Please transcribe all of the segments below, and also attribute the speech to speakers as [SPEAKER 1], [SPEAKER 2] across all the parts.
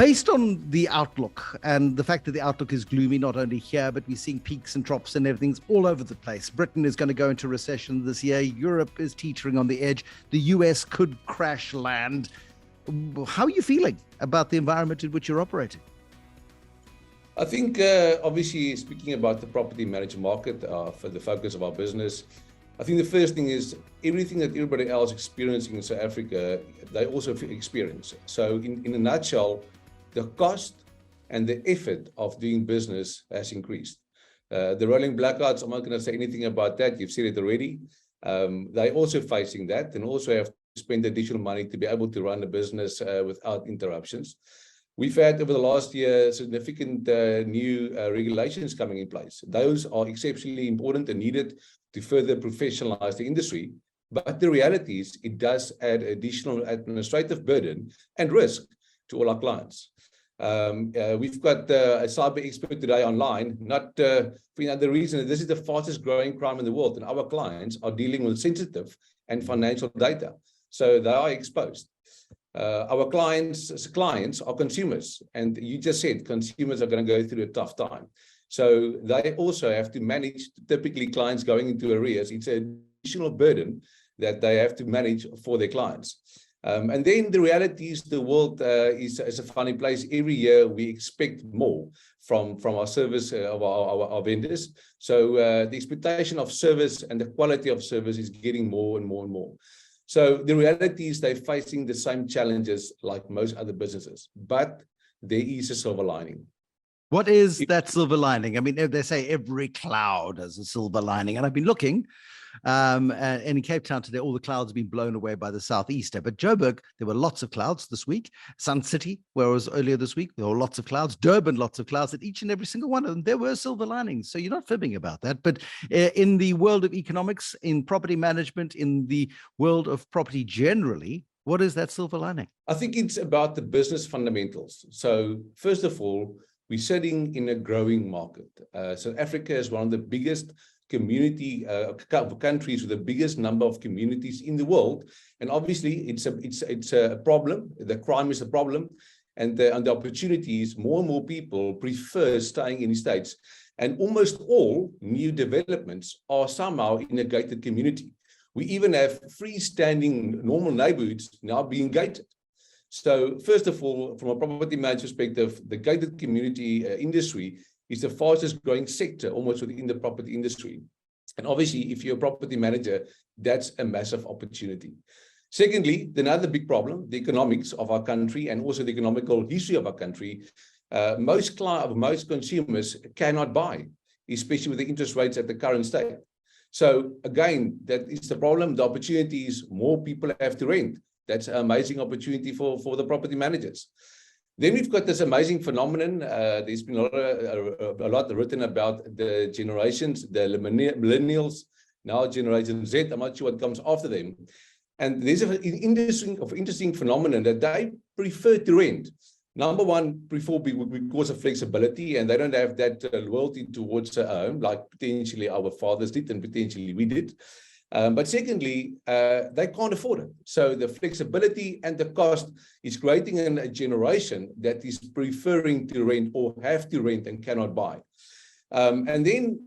[SPEAKER 1] Based on the outlook and the fact that the outlook is gloomy, not only here, but we're seeing peaks and troughs and everything's all over the place. Britain is going to go into recession this year. Europe is teetering on the edge. The US could crash land. How are you feeling about the environment in which you're operating?
[SPEAKER 2] I think, obviously, speaking about the property management market for the focus of our business, I think the first thing is everything that everybody else experiencing in South Africa, they also experience. So in a nutshell, the cost and the effort of doing business has increased. The rolling blackouts, I'm not going to say anything about that. You've seen it already. They're also facing that and also have to spend additional money to be able to run the business without interruptions. We've had over the last year significant new regulations coming in place. Those are exceptionally important and needed to further professionalize the industry. But the reality is it does add additional administrative burden and risk to all our clients. We've got a cyber expert today online, not for another reason. This is the fastest growing crime in the world, and our clients are dealing with sensitive and financial data. So they are exposed. Our clients are consumers, and you just said consumers are going to go through a tough time. So they also have to manage, typically clients going into arrears. It's an additional burden that they have to manage for their clients. And then the reality is the world is a funny place. Every year we expect more from our service, of our vendors. So the expectation of service and the quality of service is getting more and more and more. So the reality is they're facing the same challenges like most other businesses, but there is a silver lining.
[SPEAKER 1] What is that silver lining? I mean, they say every cloud has a silver lining, and I've been looking, and in Cape Town today, all the clouds have been blown away by the southeaster. But Joburg, there were lots of clouds this week. Sun City, where I was earlier this week, there were lots of clouds. Durban, lots of clouds. At each and every single one of them, there were silver linings. So you're not fibbing about that. But in the world of economics, in property management, in the world of property generally, what is that silver lining?
[SPEAKER 2] I think it's about the business fundamentals. So first of all, we're sitting in a growing market. South Africa is one of the biggest community countries with the biggest number of communities in the world, and obviously it's a problem. The crime is a problem, and the opportunities. More and more people prefer staying in the States, and almost all new developments are somehow in a gated community. We even have freestanding normal neighborhoods now being gated. So first of all, from a property management perspective, the gated community industry is the fastest growing sector almost within the property industry. And obviously, if you're a property manager, that's a massive opportunity. Secondly, another big problem, the economics of our country and also the economical history of our country. Most consumers cannot buy, especially with the interest rates at the current state. So again, that is the problem. The opportunity is more people have to rent. That's an amazing opportunity for the property managers. Then we've got this amazing phenomenon. There's been a lot written about the generations, the millennials, now Generation Z. I'm not sure what comes after them. And there's an interesting phenomenon that they prefer to rent. Number one, because of flexibility, and they don't have that loyalty towards a home like potentially our fathers did and potentially we did. But secondly, they can't afford it. So the flexibility and the cost is creating a generation that is preferring to rent or have to rent and cannot buy. And then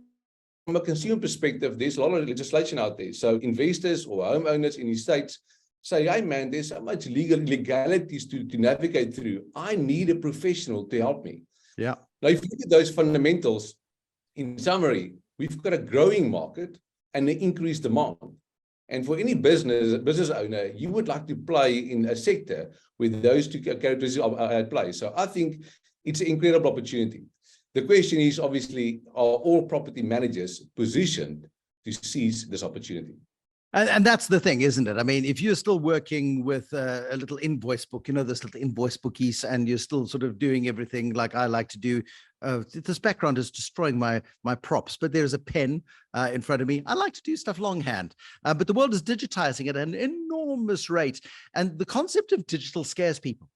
[SPEAKER 2] from a consumer perspective, there's a lot of legislation out there. So investors or homeowners in the States say, hey man, there's so much legalities to navigate through. I need a professional to help me.
[SPEAKER 1] Yeah.
[SPEAKER 2] Now, if you look at those fundamentals, in summary, we've got a growing market and an increased demand. And for any business owner, you would like to play in a sector with those two characteristics at play. So I think it's an incredible opportunity. The question is, obviously, are all property managers positioned to seize this opportunity?
[SPEAKER 1] And that's the thing, isn't it? I mean, if you're still working with a little invoice book, you know, this little invoice bookies, and you're still sort of doing everything like I like to do. This background is destroying my props, but there's a pen in front of me. I like to do stuff longhand, but the world is digitizing at an enormous rate. And the concept of digital scares people.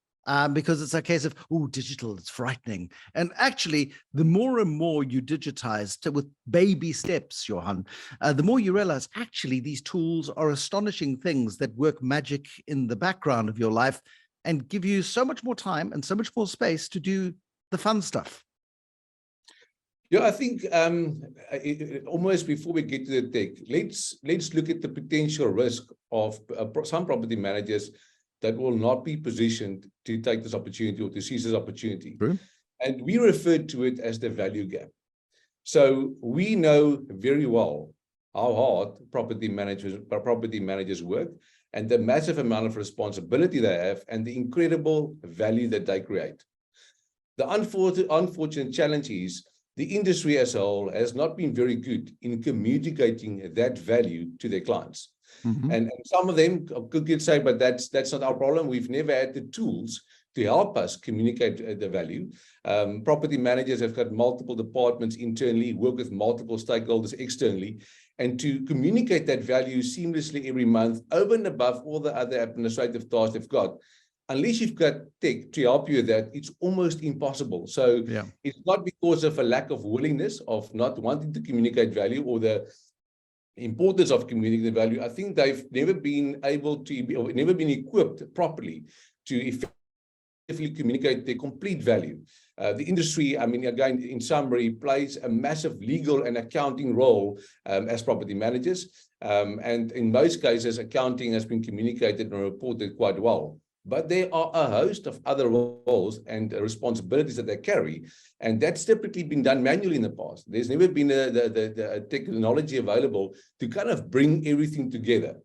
[SPEAKER 1] Because it's a case of, oh, digital, it's frightening. And actually, the more and more you digitize with baby steps, Johan, the more you realize, actually, these tools are astonishing things that work magic in the background of your life. and give you so much more time and so much more space to do the fun stuff.
[SPEAKER 2] Yeah, I think almost before we get to the tech, let's look at the potential risk of some property managers that will not be positioned to take this opportunity or to seize this opportunity.
[SPEAKER 1] True.
[SPEAKER 2] And we refer to it as the value gap. So we know very well how hard property managers work, and the massive amount of responsibility they have, and the incredible value that they create. The unfortunate challenge is the industry as a whole has not been very good in communicating that value to their clients.
[SPEAKER 1] Mm-hmm.
[SPEAKER 2] And some of them could say, but that's not our problem. We've never had the tools to help us communicate the value. Property managers have got multiple departments internally, work with multiple stakeholders externally, and to communicate that value seamlessly every month over and above all the other administrative tasks they've got. Unless you've got tech to help you with that, it's almost impossible. So yeah, it's not because of a lack of willingness of not wanting to communicate value or the importance of communicating value. I think they've never been able to, or never been equipped properly to effectively communicate their complete value. The industry, I mean, again, in summary, plays a massive legal and accounting role as property managers. And in most cases, accounting has been communicated and reported quite well. But there are a host of other roles and responsibilities that they carry, and that's typically been done manually in the past. There's never been the technology available to kind of bring everything together,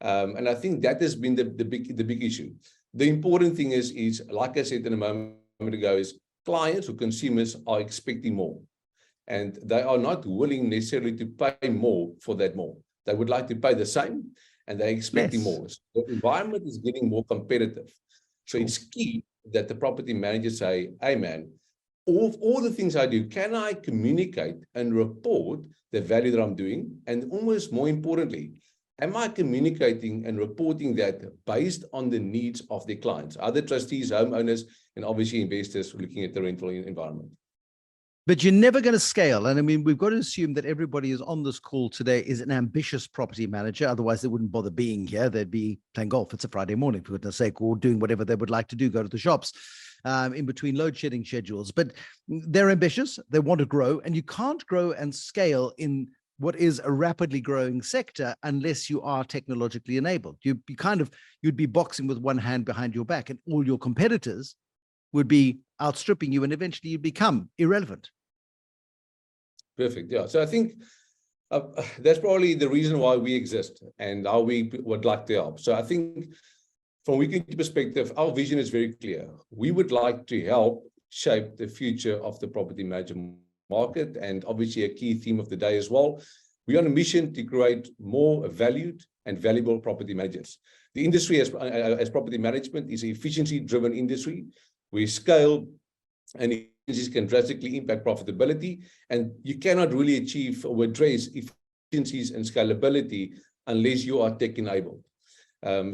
[SPEAKER 2] and I think that has been the big issue. The important thing is like I said in a moment ago, is clients or consumers are expecting more, and they are not willing necessarily to pay more for that more. They would like to pay the same, and they're expecting more. So the environment is getting more competitive. So it's key that the property managers say, hey man, all the things I do, can I communicate and report the value that I'm doing? And almost more importantly, am I communicating and reporting that based on the needs of their clients, other trustees, homeowners, and obviously investors looking at the rental environment?
[SPEAKER 1] But you're never going to scale. And I mean, we've got to assume that everybody who's on this call today is an ambitious property manager. Otherwise, they wouldn't bother being here. They'd be playing golf. It's a Friday morning, for goodness sake, or doing whatever they would like to do, go to the shops in between load shedding schedules. But they're ambitious. They want to grow. And you can't grow and scale in what is a rapidly growing sector unless you are technologically enabled. You'd be boxing with one hand behind your back, and all your competitors would be outstripping you, and eventually you become irrelevant.
[SPEAKER 2] Perfect. Yeah. So I think that's probably the reason why we exist and how we would like to help. So I think from WeconnectU perspective, our vision is very clear. We would like to help shape the future of the property management market, and obviously a key theme of the day as well. We're on a mission to create more valued and valuable property managers. The industry as property management is an efficiency-driven industry. We scale and efficiencies can drastically impact profitability, and you cannot really achieve or address efficiencies and scalability unless you are tech-enabled.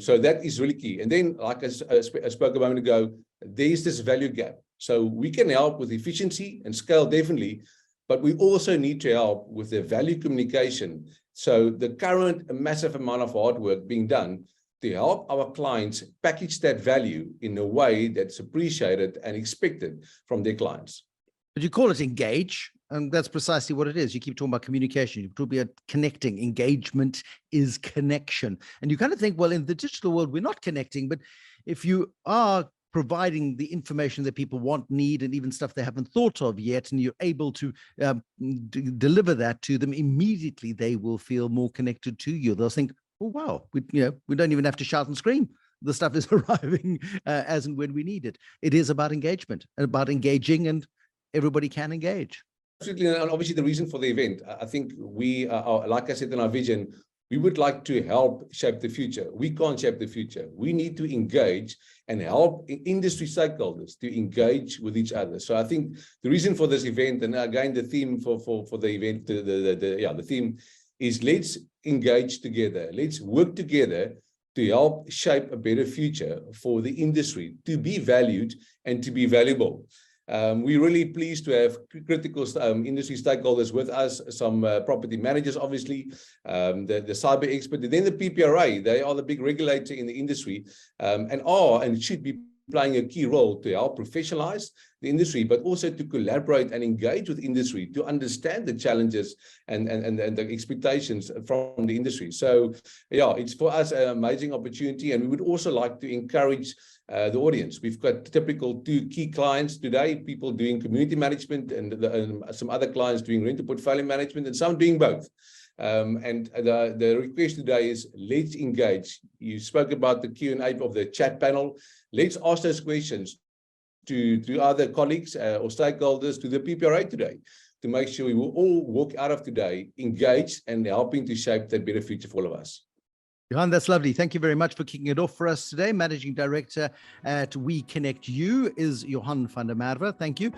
[SPEAKER 2] So that is really key. And then, like I spoke a moment ago, there's this value gap. So we can help with efficiency and scale definitely, but we also need to help with the value communication. So the current massive amount of hard work being done to help our clients package that value in a way that's appreciated and expected from their clients.
[SPEAKER 1] But you call it engage, and that's precisely what it is. You keep talking about communication, you talk about connecting. Engagement is connection. And you kind of think, well, in the digital world, we're not connecting, but if you are providing the information that people want, need, and even stuff they haven't thought of yet, and you're able to deliver that to them immediately, they will feel more connected to you. They'll think, oh, wow, we don't even have to shout and scream. The stuff is arriving as and when we need it. It is about engagement and about engaging, and everybody can engage.
[SPEAKER 2] Absolutely. And obviously the reason for the event, I think we are, like I said in our vision, we would like to help shape the future. We can't shape the future. We need to engage and help industry stakeholders to engage with each other. So I think the reason for this event, and again, the theme for the event, the theme is let's engage together. Let's work together to help shape a better future for the industry to be valued and to be valuable. We're really pleased to have critical industry stakeholders with us, some property managers, obviously, the cyber expert, and then the PPRA. They are the big regulator in the industry, and should be playing a key role to help professionalize the industry, but also to collaborate and engage with industry to understand the challenges and the expectations from the industry. So yeah, it's for us an amazing opportunity, and we would also like to encourage the audience. We've got typical 2 key clients today, people doing community management and some other clients doing rental portfolio management, and some doing both. And the request today is, let's engage. You spoke about the Q&A of the chat panel. Let's ask those questions to other colleagues or stakeholders, to the PPRA today, to make sure we will all walk out of today engaged and helping to shape that better future for all of us.
[SPEAKER 1] Johan, that's lovely. Thank you very much for kicking it off for us today. Managing Director at WeconnectU is Johan van der Merwe. Thank you.